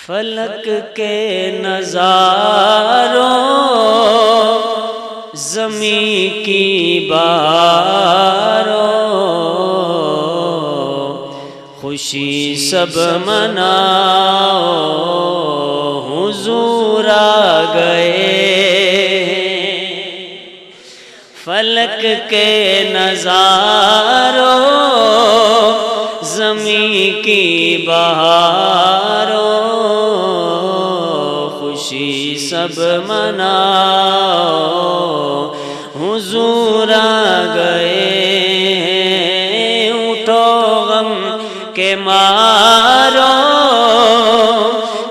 فلک کے نظاروں زمین کی بہاروں خوشی سب مناؤ حضور آ گئے فلک کے نظاروں زمین کی بہاروں خوشی سب مناؤ حضور آ گئے اٹھو غم کے مارو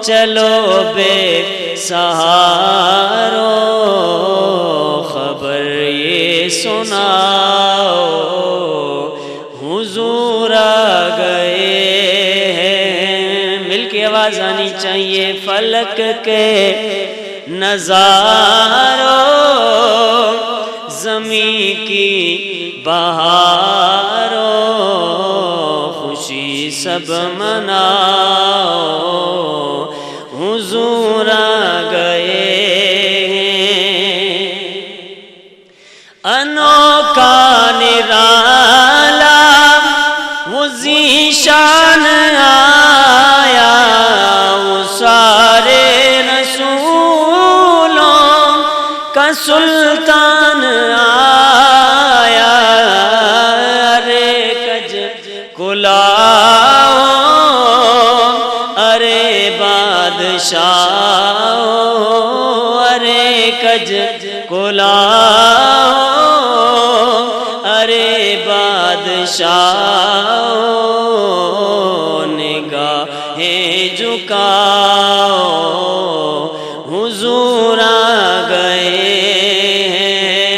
چلو بے سہارو خبر یہ سناؤ حضور آ گئے مل کے آواز آنی چاہیے فلک کے نظاروں زمین کی بہاروں خوشی سب مناؤ حضور آ گئے انوکھا نرالا وہ ذیشان آیا وہ سارے رسولوں کا سلطان آیا ارے کج کلاؤ ارے بادشاہ ارے کج کلاؤ ارے بادشاہ نگاہیں جھکاؤ حضور آ گئے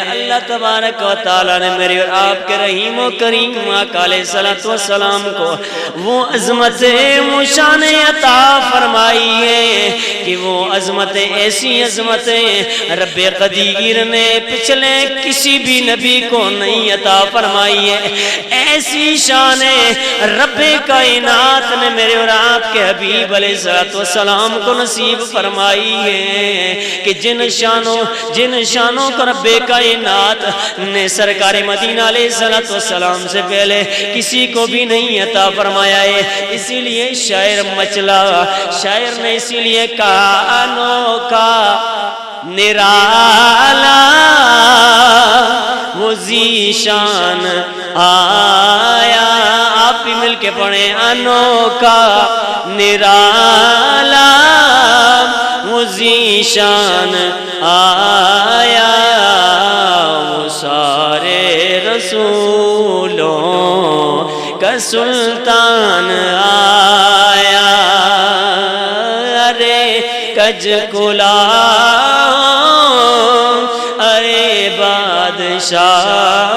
اللہ تبارک و تعالیٰ نے میرے اور آپ کے رحیم و کریم آقا علیہ السلام کو وہ عظمت وہ شان عطا فرمائی ہے کہ وہ عظمت ایسی عظمتیں رب قدیر نے پچھلے کسی بھی نبی کو نہیں عطا فرمائی ہے ایسی شان رب کائنات نے میرے اور آپ کے حبیب علیہ السلام کو نصیب فرمائی ہے کہ جن شانوں کو رب کائنات نے سرکار مدینہ علیہ السلام سے پہلے کسی کو بھی نہیں عطا فرمایا ہے اسی لیے شاعر مچلا شاعر نے اسی لیے کہا انوکھا نرالا وہ ذیشان آیا آپ بھی مل کے پڑھیں انوکھا نرالا وہ ذیشان آیا وہ سارے رسولوں کا سلطان آیا ارے کج کلاؤ ارے بادشاہ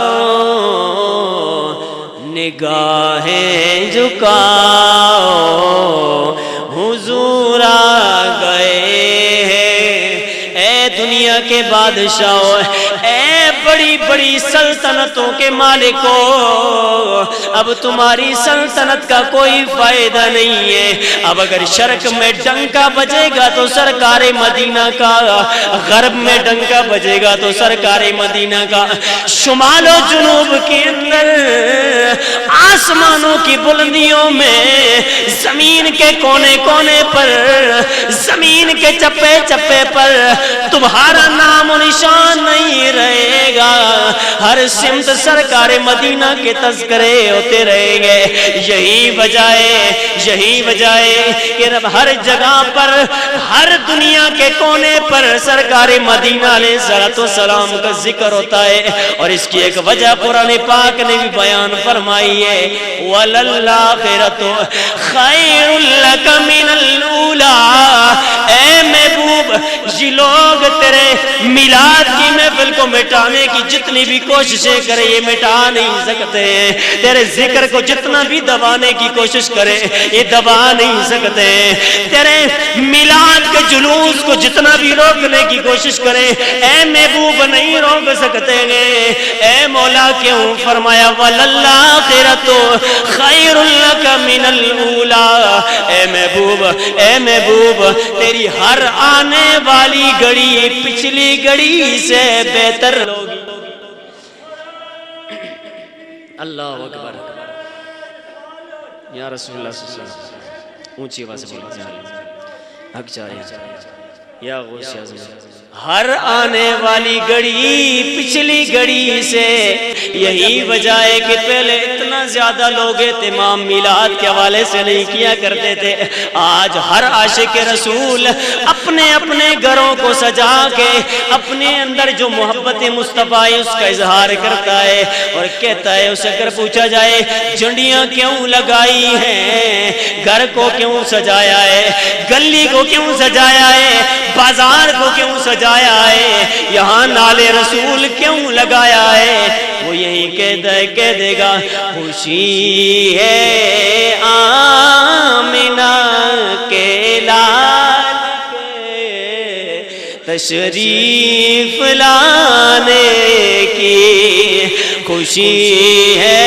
نگاہیں جھکاؤ حضور آ گئے اے دنیا کے بادشاہوں اے بڑی بڑی سلطنتوں کے مالکوں اب تمہاری سلطنت کا کوئی فائدہ نہیں ہے اب اگر شرق میں ڈنکا بجے گا تو سرکار مدینہ کا غرب میں ڈنکا بجے گا تو سرکار مدینہ کا شمال و جنوب کے اندر آسمانوں کی بلندیوں میں زمین کے کونے کونے پر زمین کے چپے چپے پر تمہارا نام و نشان نہیں رہے گا ہر سمت سرکار مدینہ کے تذکرے ہوتے رہیں گے یہی وجہ ہے کہ رب ہر جگہ پر ہر دنیا کے کونے پر سرکار مدینہ علیہ السلام کا ذکر ہوتا ہے اور اس کی ایک وجہ قرآن پاک نے بھی بیان فرمائی ہے وَلَلْآخِرَةُ خَيْرٌ لَكَ مِنَ الْأُولَىٰ اے محبوب یہ لوگ تیرے میلاد کی محفل محفل کو مٹانے کی جتنی بھی کوششیں کرے یہ مٹا نہیں سکتے، تیرے ذکر کو جتنا بھی دبانے کی کوشش کرے یہ دبا نہیں سکتے، تیرے میلاد کے جلوس کو جتنا بھی روکنے کی کوشش کرے اے محبوب نہیں روک سکتے گے۔ اے مولا کیوں فرمایا وَلَلْآخِرَةُ خَيْرٌ لَكَ مِنَ الْأُولَىٰ، اے محبوب تیری ہر آنے والی گھڑی پچھلی گھڑی سے بہتر ہوگی۔ اللہ اکبر، یا رسول اللہ صلی اللہ علیہ وسلم، اونچی آواز سے بولتے ہیں حق چاہے یا غوث اعظم، ہر آنے والی گھڑی پچھلی گھڑی سے، یہی وجہ ہے کہ پہلے اتنا زیادہ لوگ اہتمام میلاد کے حوالے سے نہیں کیا کرتے تھے، آج ہر عاشق رسول اپنے اپنے گھروں کو سجا کے اپنے اندر جو محبت مصطفیٰ ہے اس کا اظہار کرتا ہے اور کہتا ہے، اسے اگر پوچھا جائے جھنڈیاں کیوں لگائی ہیں، گھر کو کیوں سجایا ہے، گلی کو کیوں سجایا ہے، بازار کو کیوں سجایا ہے، یہاں نالے رسول کیوں لگایا ہے، وہ یہی کہہ دے گا خوشی ہے آمنہ کے لال کے تشریف لانے کی، خوشی ہے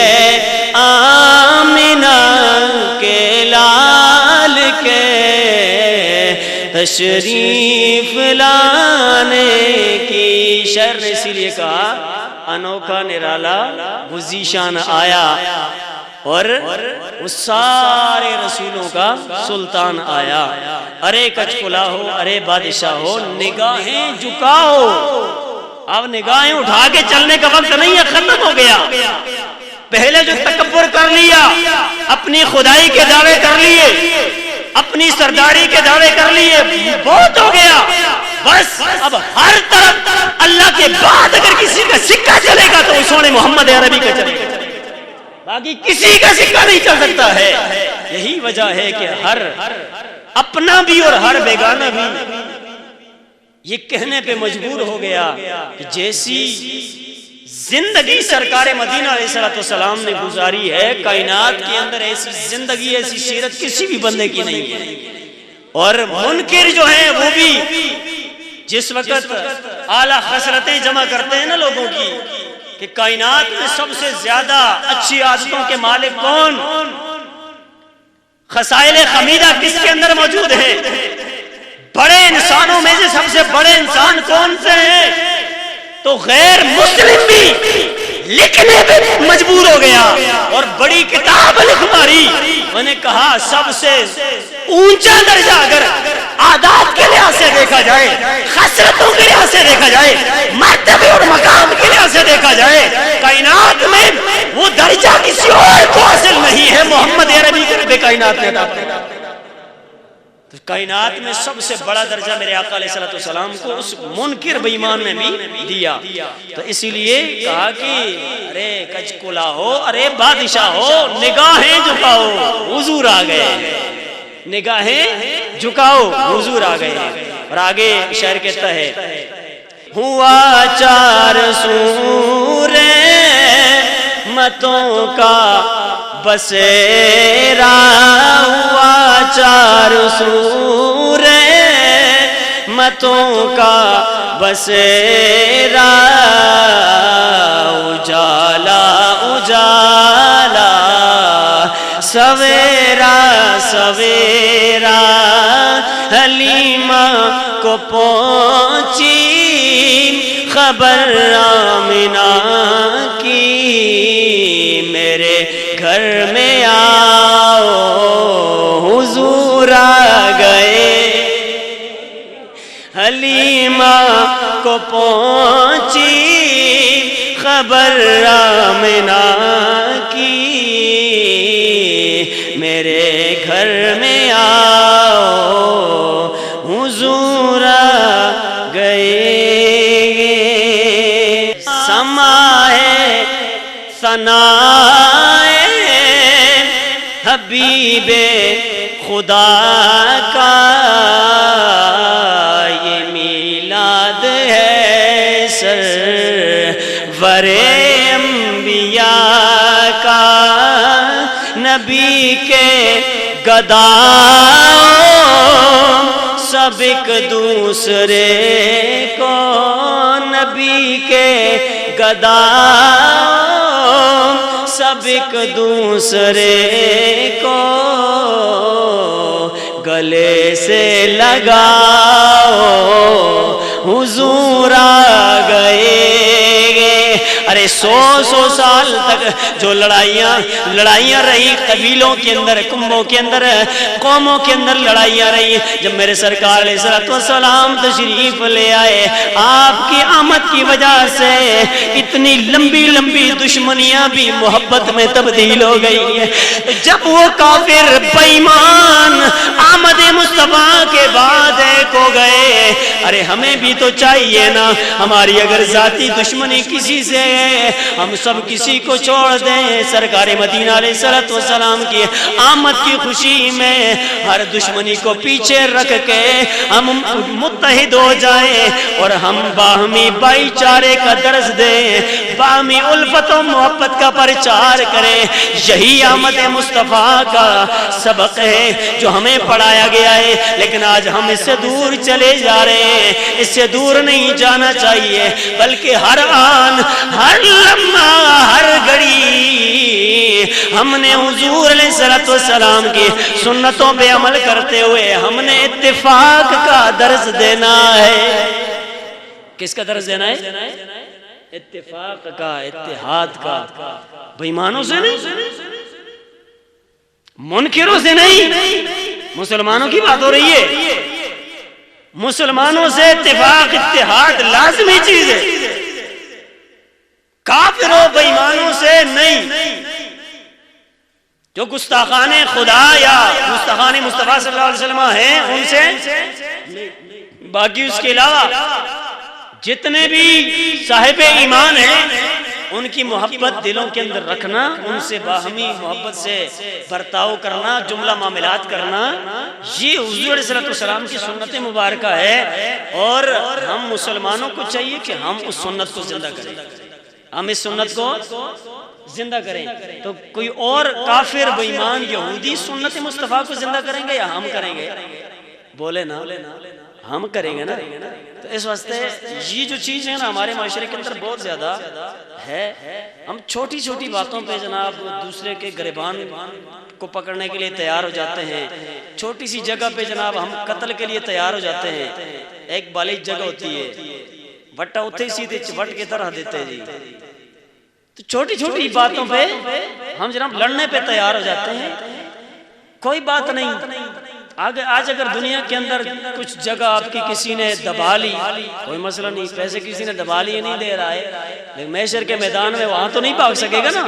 آمنہ کے لال کے تشریف لانے کی۔ شعر نے اسی لیے کہا انوکھا نرالا وزیشان آیا، اور اس سارے رسولوں کا سلطان آیا، ارے کچکلا ہو ارے بادشاہ ہو نگاہیں جھکاؤ۔ اب نگاہیں اٹھا کے چلنے کا وقت نہیں ہے، ختم ہو گیا۔ پہلے جو تکبر کر لیا، اپنی خدائی کے دعوے کر لیے، اپنی سرداری کے دعوے کر لیے، بہت ہو گیا۔ بس اب ہر طرف اللہ کے بعد اگر کسی کا سکہ چلے گا تو سونے محمد عربی کا چلے گا، باقی کسی کا سکہ نہیں چل سکتا ہے۔ یہی وجہ ہے کہ ہر اپنا بھی اور ہر بیگانہ بھی یہ کہنے پہ مجبور ہو گیا کہ جیسی زندگی سرکار مدینہ علیہ السلام نے گزاری ہے، کائنات کے اندر ایسی زندگی ایسی سیرت کسی بھی بندے کی نہیں ہے۔ اور منکر جو ہیں وہ بھی جس وقت اعلیٰ خصلتیں جمع کرتے ہیں نا لوگوں کی کہ کائنات میں سب سے زیادہ اچھی عادتوں کے مالک کون، خصائل حمیدہ کس کے اندر موجود ہے، بڑے انسانوں میں سے سب سے بڑے انسان کون سے ہیں، تو غیر مسلم بھی لکھنے پہ مجبور ہو گیا اور بڑی کتاب لکھ ماری۔ میں نے کہا سب سے اونچا درجہ اگر عادات کے لحاظ سے دیکھا جائے، خصلتوں کے لحاظ سے دیکھا جائے، مرتبے اور مقام کے لحاظ سے دیکھا جائے، کائنات میں وہ درجہ کسی اور کو حاصل نہیں ہے، محمد عربی کے کائنات نے عطا کیا۔ تو کائنات میں سب سے بڑا درجہ میرے آقا علیہ السلام کو اس منکر بے ایمان نے بھی دیا۔ تو اسی لیے کہا کہ ارے کچکلا ہو ارے بادشاہ ہو نگاہیں جھکاؤ، حضور آ گئے، نگاہیں جھکاؤ، حضور آ گئے۔ اور آگے شعر کہتا ہے ہوا 400 رحمتوں کا بسیرا، ہوا 400 رحمتوں کا بسیرا، اجالا اجالا سویرا سویرا، حلیمہ کو پہنچی خبر آمنہ کی، میرے گھر میں آؤ حضور آ گئے، حلیمہ کو پہنچی خبر آمنہ کی، میرے گھر میں آؤ حضور آ گئے۔ سمائے ثنائے حبیب خدا کا، یہ میلاد ہے سر بڑے انبیاء کا نبی کے گداؤں سب ایک دوسرے کو نبی کے گداؤں سب ایک دوسرے کو گلے سے لگاؤ حضور آ گئے۔ ارے 100 سال تک جو لڑائیاں رہی قبیلوں کے اندر، قوموں کے اندر، قوموں کے اندر لڑائیاں رہی، جب میرے سرکار علیہ السلام تشریف لے آئے، آپ کی آمد کی وجہ سے اتنی لمبی لمبی دشمنیاں بھی محبت میں تبدیل ہو گئی ہیں۔ جب وہ کافر بے ایمان آمد مصطفیٰ کے بعد ایک ہو گئے، ارے ہمیں بھی تو چاہیے نا، ہماری اگر ذاتی دشمنی کسی سے ہے ہم سب کسی کو چھوڑ دیں، سرکار مدینہ علیہ السلام کی آمد کی خوشی میں ہر دشمنی کو پیچھے رکھ کے ہم متحد ہو جائیں اور ہم باہمی بھائی چارے کا درس دیں، باہمی الفت و محبت کا پرچار کریں۔ یہی آمد مصطفیٰ کا سبق ہے جو ہمیں پڑھایا گیا ہے، لیکن آج ہم اس سے دور چلے جا رہے ہیں۔ اس سے دور نہیں جانا چاہیے، بلکہ ہر آن، ہر لمحہ، ہر گھڑی ہم نے حضور علیہ السلام کی سنتوں پہ عمل کرتے ہوئے ہم نے اتفاق کا درس دینا ہے۔ کس کا درس دینا ہے؟ اتفاق کا، اتحاد کا، بے ایمانوں سے نہیں، منکروں سے نہیں، مسلمانوں کی بات ہو رہی ہے۔ مسلمانوں سے اتفاق اتحاد لازمی چیز ہے، کافروں بے ایمانوں سے نہیں۔ جو گستاخان خدا یا گستاخان مصطفیٰ صلی اللہ علیہ وسلم ہیں ان سے، باقی اس کے علاوہ جتنے بھی صاحب ایمان ہیں ان کی محبت دلوں کے اندر رکھنا، ان سے باہمی محبت سے برتاؤ کرنا، جملہ معاملات کرنا، یہ حضور علیہ السلام کی سنت مبارکہ ہے، اور ہم مسلمانوں کو چاہیے کہ ہم اس سنت کو زندہ کریں، ہم اس سنت کو زندہ کریں۔ تو کوئی اور کافر بے ایمان یہودی سنت مصطفیٰ کو زندہ کریں گے یا ہم کریں گے؟ بولے نا، ہم کریں گے نا۔ تو اس واسطے یہ جو چیز ہے نا ہمارے معاشرے کے اندر بہت زیادہ ہے، ہم چھوٹی چھوٹی باتوں پہ جناب دوسرے کے گریبان کو پکڑنے کے لیے تیار ہو جاتے ہیں، چھوٹی سی جگہ پہ جناب ہم قتل کے لیے تیار ہو جاتے ہیں۔ ایک بالیغ جگہ ہوتی ہے، وٹا اتھے سیدھے وٹ کی طرح دیتے جی، تو چھوٹی چھوٹی باتوں پہ ہم جناب لڑنے پہ تیار ہو جاتے ہیں۔ کوئی بات نہیں، آج اگر دنیا کے اندر کچھ جگہ آپ کی کسی نے دبا لی، کوئی مسئلہ نہیں، پیسے کسی نے دبا لیے نہیں دے رہا ہے، لیکن محشر کے میدان میں وہاں تو نہیں بھاگ سکے گا نا،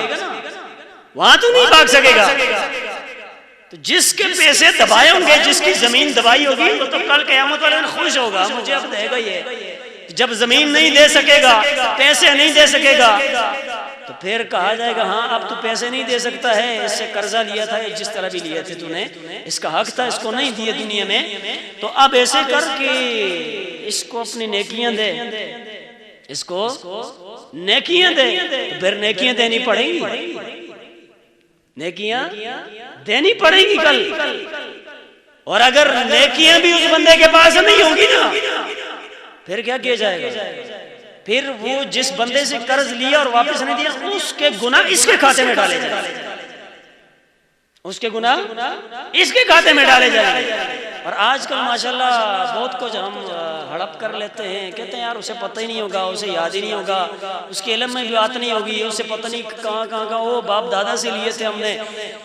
وہاں تو نہیں بھاگ سکے گا۔ تو جس کے پیسے دبائے ہوں گے، جس کی زمین دبائی ہوگی، وہ تو کل قیامت والے دن خوش ہوگا، مجھے اب دے گا یہ۔ جب زمین نہیں دے سکے گا، پیسے نہیں دے سکے گا، تو پھر کہا جائے گا ہاں اب تو پیسے نہیں دے سکتا ہے، اس سے قرضہ لیا تھا، جس طرح بھی لیے تھے تو نے، اس کا حق تھا، اس کو نہیں دیے دنیا میں، تو اب ایسے کر کہ اس کو اپنی نیکیاں دے، اس کو نیکیاں دے، تو پھر نیکیاں دینی پڑیں گی، نیکیاں دینی پڑیں گی کل۔ اور اگر نیکیاں بھی اس بندے کے پاس نہیں ہوگی نا، پھر کیا کیا جائے گا؟ پھر وہ جس بندے سے قرض لیا اور واپس نہیں دیا، اس کے گناہ اس کے کھاتے میں ڈالے جائیں، اس کے گناہ اس کے کھاتے میں ڈالے جائیں۔ اور آج کل ماشاءاللہ بہت کچھ ہم ہڑپ کر لیتے ہیں، کہتے ہیں یار اسے پتہ ہی نہیں ہوگا، اسے یاد ہی نہیں ہوگا، اس کے علم میں بھی بات نہیں ہوگی، اسے پتہ نہیں کہاں کہاں کا، وہ باپ دادا سے لیے تھے ہم نے،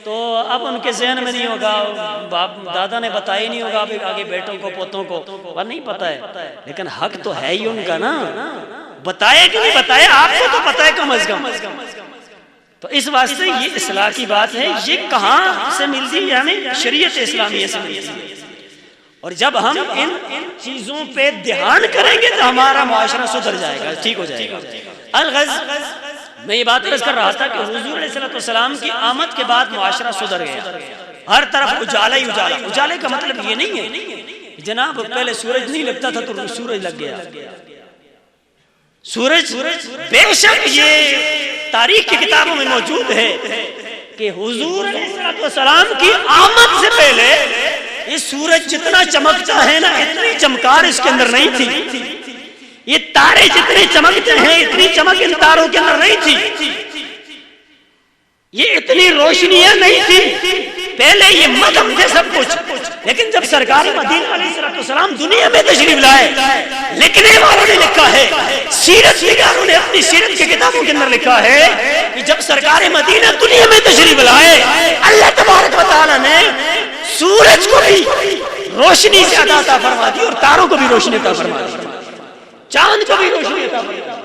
تو اب ان کے ذہن میں نہیں ہوگا، باپ دادا نے بتایا ہی نہیں ہوگا آگے بیٹوں کو پوتوں کو، وہ نہیں پتہ ہے، لیکن حق تو ہے ہی ان کا نا، بتائے کہ نہیں بتائے آپ کو تو پتہ ہے کم از کم۔ تو اس واسطے یہ اصلاح کی بات ہے، یہ کہاں سے ملتی ہے؟ ہمیں شریعت اسلامیہ سے ملتی ہے، اور جب ہم ان چیزوں پہ دھیان کریں گے تو ہمارا معاشرہ سدھر جائے گا، ٹھیک ہو جائے گا۔ الغرض میں یہ بات عرض کر رہا تھا کہ حضور علیہ السلام کی آمد کے بعد معاشرہ سدھر گیا، ہر طرف اجالا ہی اجالا۔ اجالے کا مطلب یہ نہیں ہے جناب پہلے سورج نہیں لگتا تھا تو سورج لگ گیا، سورج بے شک یہ تاریخ کی کتابوں میں موجود ہے کہ حضور علیہ السلام کی آمد سے پہلے یہ سورج جتنا چمکتا ہے نا اتنی چمکار اس کے اندر نہیں تھی. یہ تارے جتنے چمکتے ہیں اتنی چمک ان تاروں کے اندر نہیں تھی. یہ اتنی روشنیاں نہیں تھی. پہلے یہ مدھم تھے سب کچھ. لیکن جب سرکار مدینہ علیہ السلام دنیا میں تشریف لائے, لکھنے والوں نے لکھا ہے, سیرت نگاروں نے اپنی سیرت کی کتابوں کے اندر لکھا ہے کہ جب سرکار مدینہ دنیا میں تشریف لائے, اللہ تبارک و تعالیٰ نے سورج کو بھی روشنی سے عطا فرما دی اور تاروں کو بھی روشنی عطا فرما دی, چاند کو بھی روشنی عطا فرما دی.